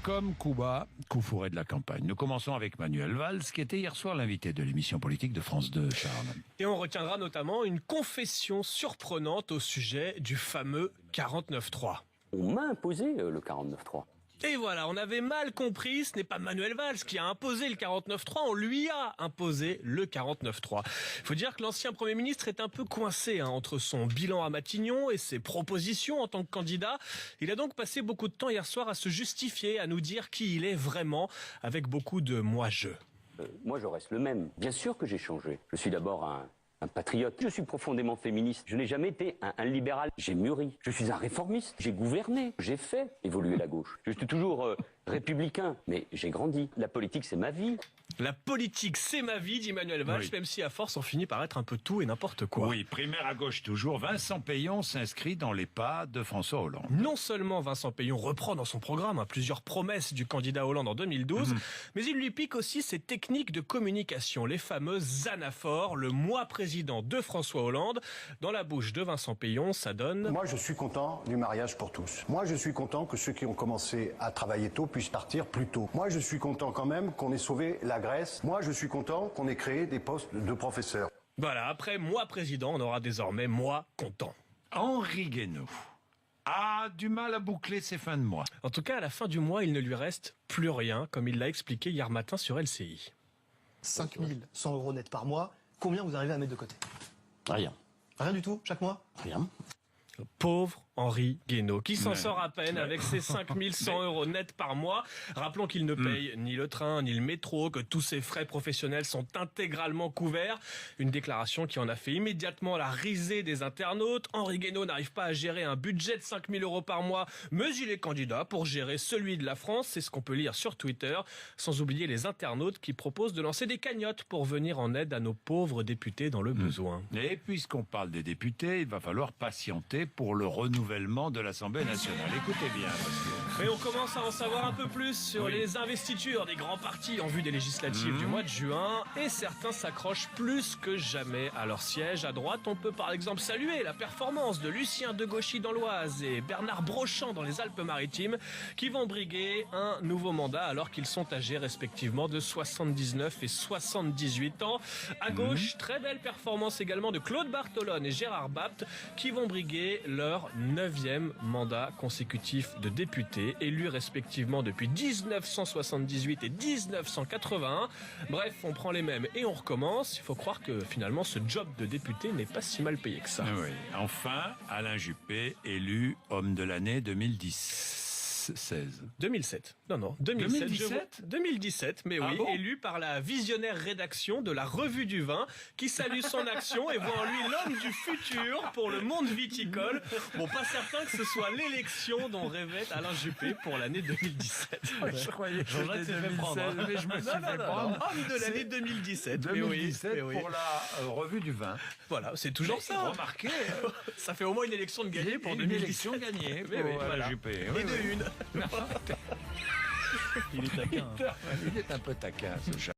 Comme Cuba, coup fourré de la campagne. Nous commençons avec Manuel Valls, qui était hier soir l'invité de l'émission politique de France 2, Charles. Et on retiendra notamment une confession surprenante au sujet du fameux 49.3. On m'a imposé le 49.3. Et voilà, on avait mal compris, ce n'est pas Manuel Valls qui a imposé le 49.3, on lui a imposé le 49.3. Il faut dire que l'ancien Premier ministre est un peu coincé entre son bilan à Matignon et ses propositions en tant que candidat. Il a donc passé beaucoup de temps hier soir à se justifier, à nous dire qui il est vraiment, avec beaucoup de moi-je. Moi, je reste le même. Bien sûr que j'ai changé. Je suis d'abord un patriote. Je suis profondément féministe. Je n'ai jamais été un libéral. J'ai mûri. Je suis un réformiste. J'ai gouverné. J'ai fait évoluer la gauche. Je suis toujours républicain, mais j'ai grandi. La politique, c'est ma vie. La politique, c'est ma vie, dit Manuel Valls, Oui. même si à force on finit par être un peu tout et n'importe quoi. Oui, primaire à gauche toujours. Vincent Peillon s'inscrit dans les pas de François Hollande. Non seulement Vincent Peillon reprend dans son programme plusieurs promesses du candidat Hollande en 2012, mais il lui pique aussi ses techniques de communication, les fameuses anaphores, le moi président de François Hollande. Dans la bouche de Vincent Peillon, ça donne... Moi, je suis content du mariage pour tous. Moi, je suis content que ceux qui ont commencé à travailler tôt puissent partir plus tôt. Moi, je suis content quand même qu'on ait sauvé la Grèce. Moi, je suis content qu'on ait créé des postes de professeurs. Voilà, après moi président, on aura désormais moi content. Henri Guénaud a du mal à boucler ses fins de mois. En tout cas, à la fin du mois, il ne lui reste plus rien, comme il l'a expliqué hier matin sur LCI. 5 100 euros net par mois, combien vous arrivez à mettre de côté? Rien. Rien du tout, chaque mois? Rien. Pauvre Henri Guénaud, qui s'en Ouais. sort à peine avec ses 5100 euros net par mois. Rappelons qu'il ne paye ni le train, ni le métro, que tous ses frais professionnels sont intégralement couverts. Une déclaration qui en a fait immédiatement la risée des internautes. Henri Guénaud n'arrive pas à gérer un budget de 5000 euros par mois, mais il est candidat pour gérer celui de la France. C'est ce qu'on peut lire sur Twitter. Sans oublier les internautes qui proposent de lancer des cagnottes pour venir en aide à nos pauvres députés dans le besoin. Et puisqu'on parle des députés, il va falloir patienter pour le renouvellement de l'Assemblée nationale. Écoutez bien, parce que... Et on commence à en savoir un peu plus sur les investitures des grands partis en vue des législatives du mois de juin. Et certains s'accrochent plus que jamais à leur siège. À droite, on peut par exemple saluer la performance de Lucien Degauchy dans l'Oise et Bernard Brochant dans les Alpes-Maritimes, qui vont briguer un nouveau mandat alors qu'ils sont âgés respectivement de 79 et 78 ans. À gauche, très belle performance également de Claude Bartolone et Gérard Bapt, qui vont briguer leur 9e mandat consécutif de député, élus respectivement depuis 1978 et 1981. Bref, on prend les mêmes et on recommence. Il faut croire que finalement ce job de député n'est pas si mal payé que ça. Oui. Enfin, Alain Juppé, élu homme de l'année 2016. Non, 2007. 2017? 2017, mais Ah oui, bon élu par la visionnaire rédaction de la Revue du Vin, qui salue son action et voit en lui l'homme du futur pour le monde viticole. Bon, pas certain que ce soit l'élection dont rêvait Alain Juppé pour l'année 2017. Je croyais que Jean-Jacques s'est fait prendre. mais je me suis fait prendre. Homme de l'année 2017. Mais oui, 2017 mais oui. pour la revue du vin. Voilà, c'est toujours ça. Remarquez, Ça fait au moins une élection de gagner pour une 2017. élection gagnée Mais pour oui, Alain voilà. Juppé. Et Oui, de oui. une. Il est taquin. Il est un peu taquin, ce chat.